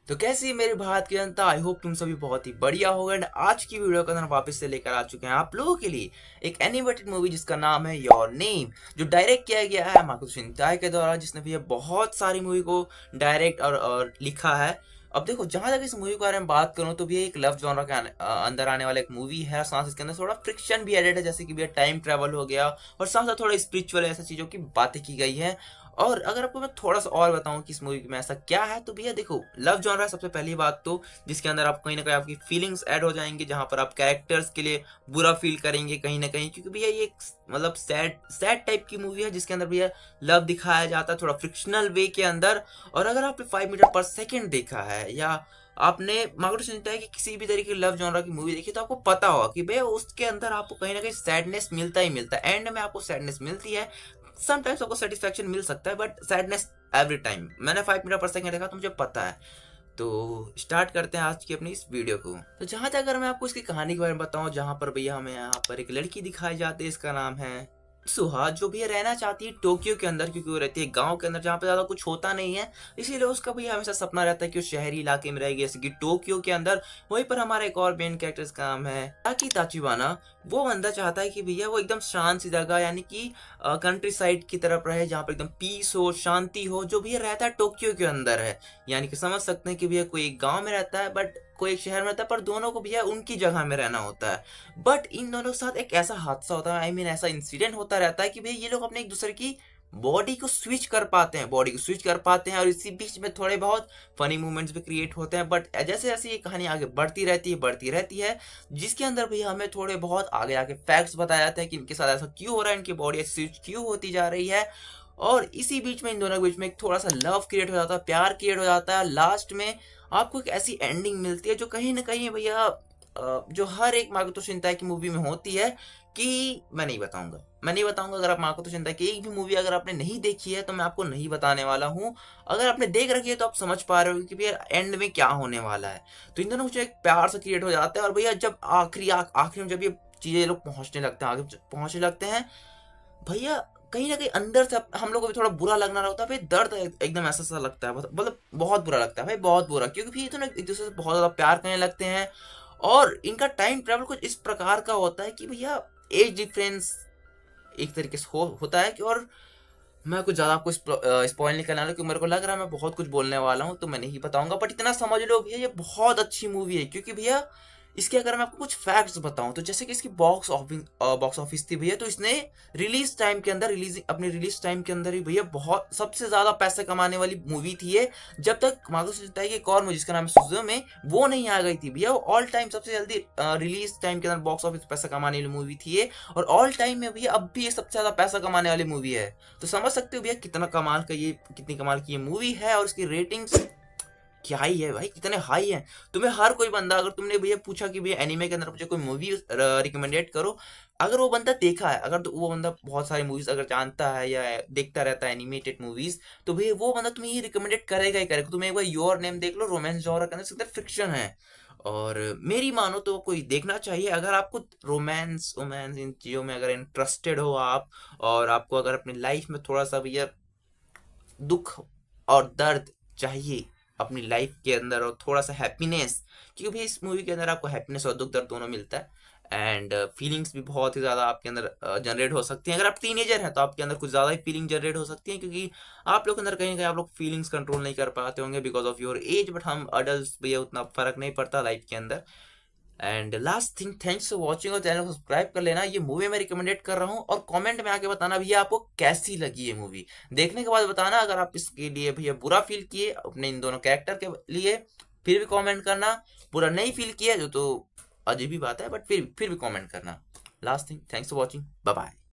तो कैसी है मेरी भारत की जनता। आई होप तुम सभी बहुत ही बढ़िया होगा। एंड आज की वीडियो का अंदर वापस से लेकर आ चुके हैं आप लोगों के लिए एक एनिमेटेड मूवी जिसका नाम है योर नेम, जो डायरेक्ट किया गया है माको शिंताई के द्वारा, जिसने भैया बहुत सारी मूवी को डायरेक्ट और लिखा है। अब देखो, जहां तक इस मूवी के बारे में बात करूं तो भैया एक लव जॉनर के अंदर आने वाला एक मूवी है। साथ इसके अंदर थोड़ा फ्रिक्शन भी एडेड है, जैसे कि भैया टाइम ट्रेवल हो गया और साथ साथ थोड़ा स्पिरिचुअल ऐसी चीजों की बातें की गई है। और अगर आपको मैं थोड़ा सा और बताऊं कि इस मूवी में ऐसा क्या है, तो भैया देखो, लव जॉनर सबसे पहली बात तो जिसके अंदर आप कहीं ना कहीं आपकी फीलिंग्स ऐड हो जाएंगी, जहां पर आप कैरेक्टर्स के लिए बुरा फील करेंगे कहीं ना कहीं, क्योंकि भैया ये एक मतलब सैड सैड टाइप की मूवी है जिसके अंदर भैया लव दिखाया जाता है थोड़ा फ्रिक्शनल वे के अंदर। और अगर आपने 5 मीटर पर सेकेंड देखा है या आपने मागो शिंताई की किसी भी तरीके की लव जॉनर की मूवी देखी, तो आपको पता होगा कि भैया उसके अंदर आपको कहीं ना कहीं सैडनेस मिलता ही मिलता है। एंड में आपको सैडनेस मिलती है, समटाइम्स आपको सेटिस्फेक्शन मिल सकता है, बट सैडनेस एवरी टाइम। मैंने 5 मीटर पर सेकेंड देखा तो मुझे पता है। तो स्टार्ट करते हैं आज की अपनी इस वीडियो को। तो जहां तक अगर मैं आपको इसकी कहानी के बारे में बताऊं, जहां पर भैया हमें यहाँ पर एक लड़की दिखाई जाती है, इसका नाम है सुहा, जो भैया रहना चाहती है टोक्यो के अंदर, क्योंकि वो रहती है गांव के अंदर जहाँ पे ज्यादा कुछ होता नहीं है। इसीलिए उसका भैया हमेशा सपना रहता है कि वो शहरी इलाके में रहेगी, जैसे कि टोक्यो के अंदर। वहीं पर हमारा एक और मेन कैरेक्टर का नाम है ताकी ताचिबाना। वो बंदा चाहता है कि भैया वो एकदम शांत सी जगह, यानी कि कंट्री साइड की तरफ रहे, जहाँ पर एकदम पीस हो, शांति हो, जो भैया रहता है टोक्यो के अंदर है। यानी कि समझ सकते हैं कि भैया कोई एक गांव में रहता है, बट कोई एक शहर में रहता है, पर दोनों को भैया उनकी जगह में रहना होता है। बट इन दोनों के साथ एक ऐसा हादसा होता है, आई मीन ऐसा इंसिडेंट होता रहता है कि भैया ये लोग अपने एक दूसरे की बॉडी को स्विच कर पाते हैं, और इसी बीच में थोड़े बहुत फनी मूवमेंट्स भी क्रिएट होते हैं। बट जैसे जैसे ये कहानी आगे बढ़ती रहती है, जिसके अंदर भैया हमें थोड़े बहुत आगे आगे फैक्ट्स बताए जाते हैं कि इनके साथ ऐसा क्यों हो रहा है, इनकी बॉडी ऐसी स्विच क्यों होती जा रही है। और इसी बीच में इन दोनों के बीच में एक थोड़ा सा लव क्रिएट हो जाता है, प्यार क्रिएट हो जाता है। लास्ट में आपको एक ऐसी एंडिंग मिलती है जो कहीं ना कहीं भैया जो हर एक माकोतो शिंताई की मूवी में होती है, कि मैं नहीं बताऊंगा। अगर आप माकोतो शिंताई की एक भी मूवी अगर आपने नहीं देखी है तो मैं आपको नहीं बताने वाला हूँ। अगर आपने देख रखी है तो आप समझ पा रहे हो कि भैया एंड में क्या होने वाला है। तो इन दोनों को एक प्यार से क्रिएट हो जाता है, और भैया जब आखिरी में जब ये चीजें लोग पहुंचने लगते हैं, आगे पहुंचने लगते हैं, भैया कहीं ना कहीं अंदर से हम लोग को भी थोड़ा बुरा लगना होता है भाई। दर्द एकदम ऐसा सा लगता है, मतलब बहुत बुरा लगता है भाई, बहुत बुरा, क्योंकि फिर तो ना एक दूसरे से बहुत ज्यादा प्यार करने लगते हैं। और इनका टाइम ट्रेवल कुछ इस प्रकार का होता है कि भैया एज डिफरेंस एक तरीके से होता है कि, और मैं कुछ ज्यादा आपको स्पॉइल नहीं करने वाला, क्योंकि मेरे को लग रहा है मैं बहुत कुछ बोलने वाला हूँ, तो मैं नहीं बताऊंगा। बट इतना समझ लो भैया, ये बहुत अच्छी मूवी है, क्योंकि भैया इसके अगर मैं आपको कुछ फैक्ट्स बताऊं, तो जैसे कि इसकी बॉक्स ऑफिस थी भैया, तो इसने अपनी रिलीज टाइम के अंदर ही भैया बहुत सबसे ज्यादा पैसे कमाने वाली मूवी थी ये। जब तक मागो शिंताई की एक और मूवी जिसका नाम है सुजुमे, वो नहीं आ गई थी भैया, वो ऑल टाइम सबसे जल्दी रिलीज टाइम के अंदर बॉक्स ऑफिस पैसा कमाने वाली मूवी थी ये। और ऑल टाइम में भैया अब भी ये सबसे ज्यादा पैसा कमाने वाली मूवी है। तो समझ सकते हो भैया कितनी कमाल की ये मूवी है। और इसकी रेटिंग्स क्या ही है भाई, कितने हाई है। तुम्हें हर कोई बंदा, अगर तुमने भैया पूछा कि भैया एनिमे के अंदर मुझे कोई मूवी रिकमेंडेड करो, अगर वो बंदा देखा है, अगर तो वो बंदा बहुत सारी मूवीज अगर जानता है या देखता रहता है एनिमेटेड मूवीज, तो भैया वो बंदा तुम्हें ये रिकमेंडेड करेगा ही करेगा। तुम एक बार योर नेम देख लो, रोमांस जॉनर के अंदर सिर्फ फ्रिक्शन है। और मेरी मानो तो कोई देखना चाहिए, अगर आपको रोमांस रोमांस इन चीज़ों में अगर इंटरेस्टेड हो आप, और आपको अगर अपनी लाइफ में थोड़ा सा भैया दुख और दर्द चाहिए अपनी लाइफ के अंदर, और थोड़ा सा हैप्पीनेस, क्योंकि भाई इस मूवी के अंदर आपको हैप्पीनेस और दुख दर्द दोनों मिलता है। एंड फीलिंग्स भी बहुत ही ज़्यादा आपके अंदर जनरेट हो सकती हैं। अगर आप टीनेजर हैं तो आपके अंदर कुछ ज़्यादा ही फीलिंग जनरेट हो सकती है, क्योंकि आप लोग के अंदर कहीं ना कहीं आप लोग फीलिंग्स कंट्रोल नहीं कर पाते होंगे because of your age. But हम अडल्ट भैया उतना फर्क नहीं पड़ता लाइफ के अंदर। And last thing, thanks for watching, और चैनल को सब्सक्राइब कर लेना। ये मूवी मैं रिकमेंडेड कर रहा हूँ, और कमेंट में आके बताना भैया आपको कैसी लगी ये मूवी। देखने के बाद बताना अगर आप इसके लिए भैया बुरा फील किए अपने इन दोनों कैरेक्टर के लिए, फिर भी कमेंट करना। बुरा नहीं फील किया जो तो अजीब ही बात है, बट फिर भी कमेंट करना। Last thing, thanks for watching, bye bye.